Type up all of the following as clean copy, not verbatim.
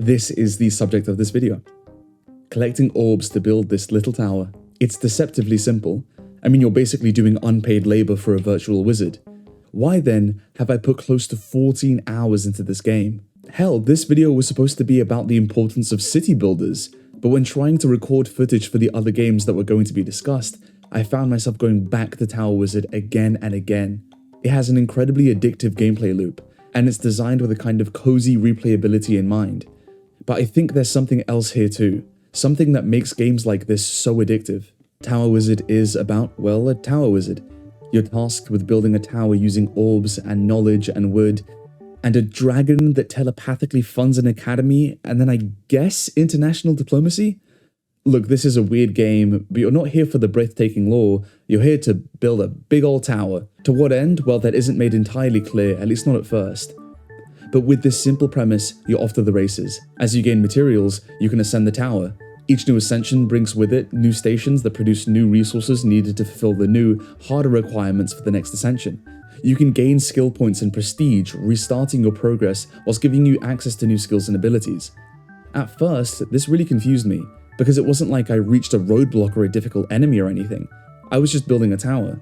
This is the subject of this video. Collecting orbs to build this little tower. It's deceptively simple. I mean, you're basically doing unpaid labor for a virtual wizard. Why then have I put close to 14 hours into this game? Hell, this video was supposed to be about the importance of city builders, but when trying to record footage for the other games that were going to be discussed, I found myself going back to Tower Wizard again and again. It has an incredibly addictive gameplay loop, and it's designed with a kind of cozy replayability in mind. But I think there's something else here too, something that makes games like this so addictive. Tower Wizard is about, well, a tower wizard. You're tasked with building a tower using orbs and knowledge and wood, and a dragon that telepathically funds an academy, and then I guess international diplomacy? Look, this is a weird game, but you're not here for the breathtaking lore, you're here to build a big old tower. To what end? Well, that isn't made entirely clear, at least not at first. But with this simple premise, you're off to the races. As you gain materials, you can ascend the tower. Each new ascension brings with it new stations that produce new resources needed to fulfill the new, harder requirements for the next ascension. You can gain skill points and prestige, restarting your progress whilst giving you access to new skills and abilities. At first, this really confused me, because it wasn't like I reached a roadblock or a difficult enemy or anything. I was just building a tower.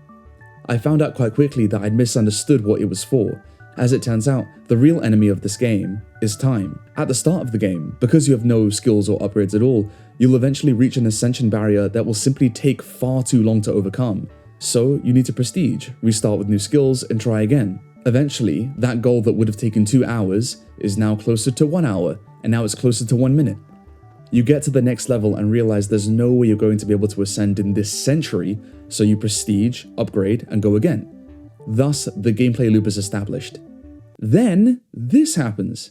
I found out quite quickly that I'd misunderstood what it was for. As it turns out, the real enemy of this game is time. At the start of the game, because you have no skills or upgrades at all, you'll eventually reach an ascension barrier that will simply take far too long to overcome. So you need to prestige, restart with new skills, and try again. Eventually, that goal that would have taken 2 hours is now closer to 1 hour, and now it's closer to 1 minute. You get to the next level and realize there's no way you're going to be able to ascend in this century, so you prestige, upgrade, and go again. Thus, the gameplay loop is established. Then, this happens.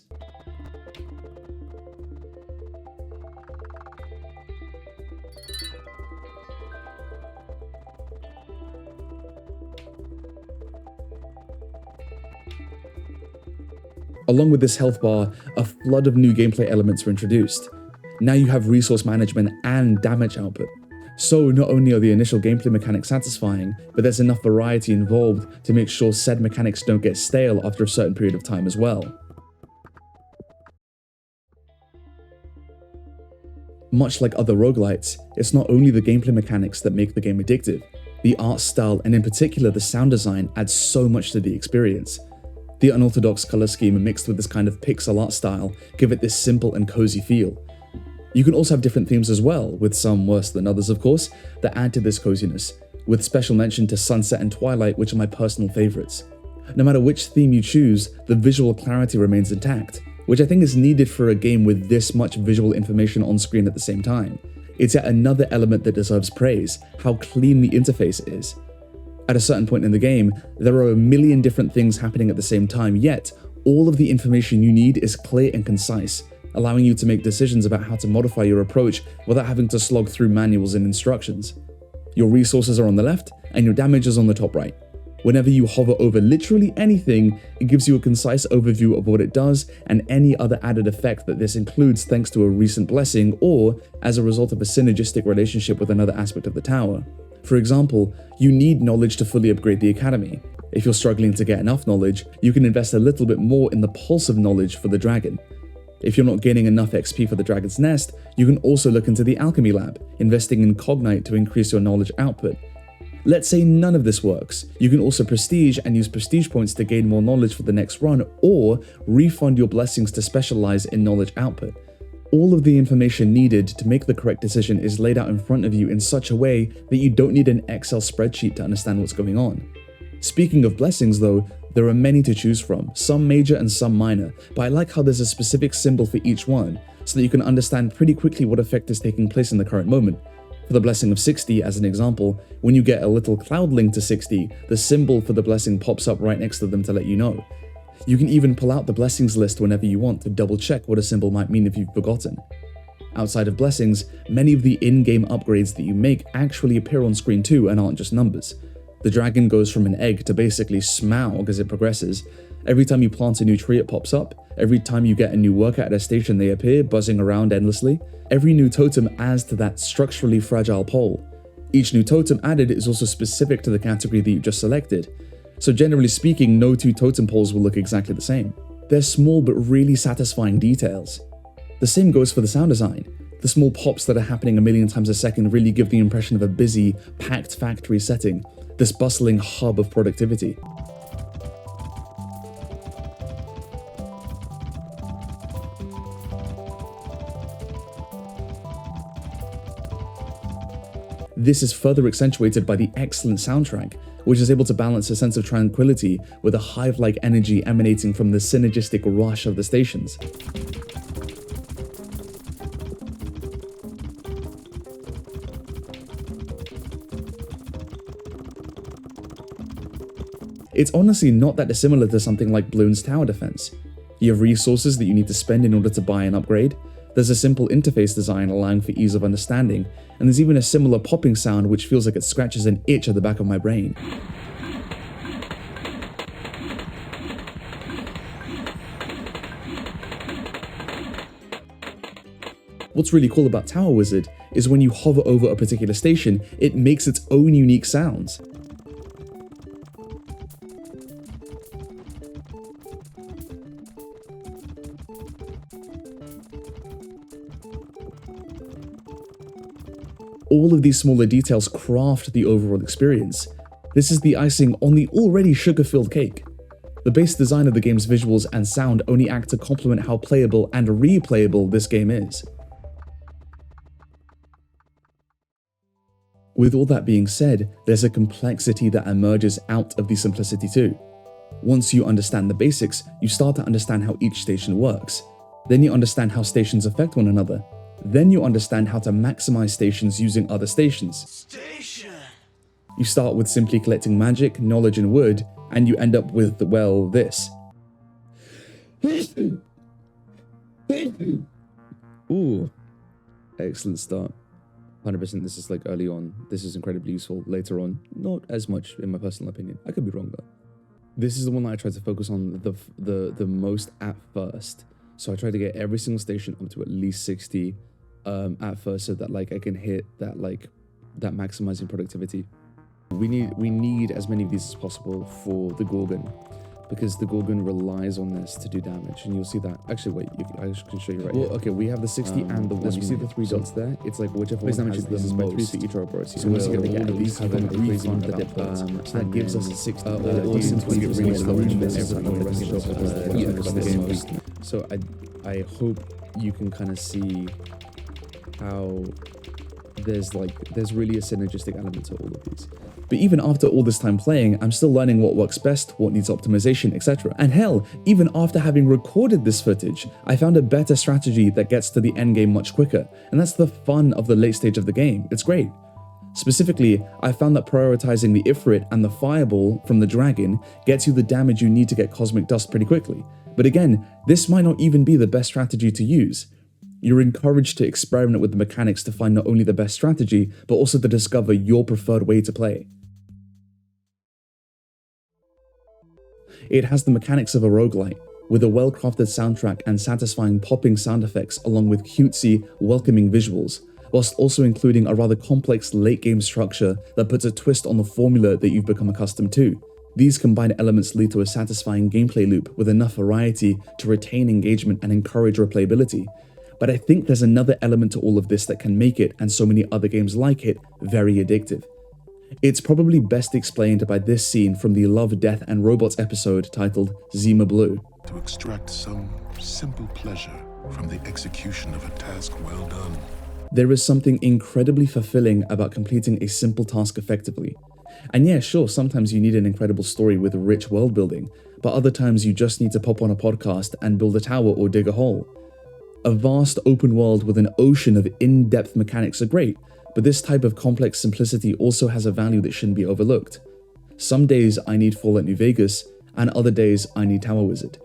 Along with this health bar, a flood of new gameplay elements were introduced. Now you have resource management and damage output. So not only are the initial gameplay mechanics satisfying, but there's enough variety involved to make sure said mechanics don't get stale after a certain period of time as well. Much like other roguelites, it's not only the gameplay mechanics that make the game addictive. The art style, and in particular the sound design, adds so much to the experience. The unorthodox color scheme mixed with this kind of pixel art style give it this simple and cozy feel. You can also have different themes as well, with some worse than others of course, that add to this coziness, with special mention to Sunset and Twilight, which are my personal favorites. No matter which theme you choose, the visual clarity remains intact, which I think is needed for a game with this much visual information on screen at the same time. It's yet another element that deserves praise, how clean the interface is. At a certain point in the game, there are a million different things happening at the same time, yet all of the information you need is clear and concise, allowing you to make decisions about how to modify your approach without having to slog through manuals and instructions. Your resources are on the left, and your damage is on the top right. Whenever you hover over literally anything, it gives you a concise overview of what it does and any other added effect that this includes thanks to a recent blessing or as a result of a synergistic relationship with another aspect of the tower. For example, you need knowledge to fully upgrade the academy. If you're struggling to get enough knowledge, you can invest a little bit more in the pulse of knowledge for the dragon. If you're not gaining enough XP for the dragon's nest, you can also look into the alchemy lab, investing in cognite to increase your knowledge output. Let's say none of this works. You can also prestige and use prestige points to gain more knowledge for the next run, or refund your blessings to specialize in knowledge output. All of the information needed to make the correct decision is laid out in front of you in such a way that you don't need an Excel spreadsheet to understand what's going on. Speaking of blessings though, there are many to choose from, some major and some minor, but I like how there's a specific symbol for each one, so that you can understand pretty quickly what effect is taking place in the current moment. For the blessing of 60, as an example, when you get a little cloudling to 60, the symbol for the blessing pops up right next to them to let you know. You can even pull out the blessings list whenever you want to double check what a symbol might mean if you've forgotten. Outside of blessings, many of the in-game upgrades that you make actually appear on screen too and aren't just numbers. The dragon goes from an egg to basically Smaug as it progresses. Every time you plant a new tree it pops up, every time you get a new worker at a station they appear, buzzing around endlessly. Every new totem adds to that structurally fragile pole. Each new totem added is also specific to the category that you just selected. So generally speaking, no two totem poles will look exactly the same. They're small but really satisfying details. The same goes for the sound design. The small pops that are happening a million times a second really give the impression of a busy, packed factory setting, this bustling hub of productivity. This is further accentuated by the excellent soundtrack, which is able to balance a sense of tranquility with a hive-like energy emanating from the synergistic rush of the stations. It's honestly not that dissimilar to something like Bloons tower defense. You have resources that you need to spend in order to buy an upgrade. There's a simple interface design allowing for ease of understanding, and there's even a similar popping sound which feels like it scratches an itch at the back of my brain. What's really cool about Tower Wizard is when you hover over a particular station, it makes its own unique sounds. All of these smaller details craft the overall experience. This is the icing on the already sugar-filled cake. The base design of the game's visuals and sound only act to complement how playable and replayable this game is. With all that being said, there's a complexity that emerges out of the simplicity too. Once you understand the basics, you start to understand how each station works. Then you understand how stations affect one another. Then you understand how to maximize stations using other stations. You start with simply collecting magic, knowledge, and wood, and you end up with, well, this. Ooh, excellent start. 100% this is like early on. This is incredibly useful later on. Not as much in my personal opinion. I could be wrong though. This is the one that I tried to focus on the most at first. So I tried to get every single station up to at least 60 at first, so that like I can hit that that maximizing productivity. We need as many of these as possible for the Gorgon, because the Gorgon relies on this to do damage, and you'll see that. Actually, wait, I can show you right here. Okay, we have the 60 and the 1. You see the 3 dots there? It's like whichever one has the most. So once you get all these, have a crazy the dip dots. So that gives us a 60. Or since we get really slow, everything. So I hope you can kind of see how there's really a synergistic element to all of these. But even after all this time playing, I'm still learning what works best, what needs optimization, etc. And hell, even after having recorded this footage, I found a better strategy that gets to the endgame much quicker, and that's the fun of the late stage of the game. It's great. Specifically, I found that prioritizing the Ifrit and the Fireball from the Dragon gets you the damage you need to get Cosmic Dust pretty quickly. But again, this might not even be the best strategy to use. You're encouraged to experiment with the mechanics to find not only the best strategy, but also to discover your preferred way to play. It has the mechanics of a roguelite, with a well-crafted soundtrack and satisfying popping sound effects along with cutesy, welcoming visuals, whilst also including a rather complex late-game structure that puts a twist on the formula that you've become accustomed to. These combined elements lead to a satisfying gameplay loop with enough variety to retain engagement and encourage replayability. But I think there's another element to all of this that can make it, and so many other games like it, very addictive. It's probably best explained by this scene from the Love, Death and Robots episode titled Zima Blue. To extract some simple pleasure from the execution of a task well done. There is something incredibly fulfilling about completing a simple task effectively. And yeah, sure, sometimes you need an incredible story with rich world building, but other times you just need to pop on a podcast and build a tower or dig a hole. A vast open world with an ocean of in-depth mechanics are great, but this type of complex simplicity also has a value that shouldn't be overlooked. Some days I need Fallout New Vegas, and other days I need Tower Wizard.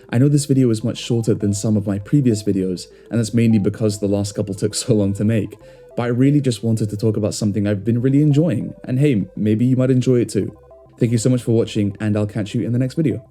I know this video is much shorter than some of my previous videos, and that's mainly because the last couple took so long to make, but I really just wanted to talk about something I've been really enjoying, and hey, maybe you might enjoy it too. Thank you so much for watching, and I'll catch you in the next video.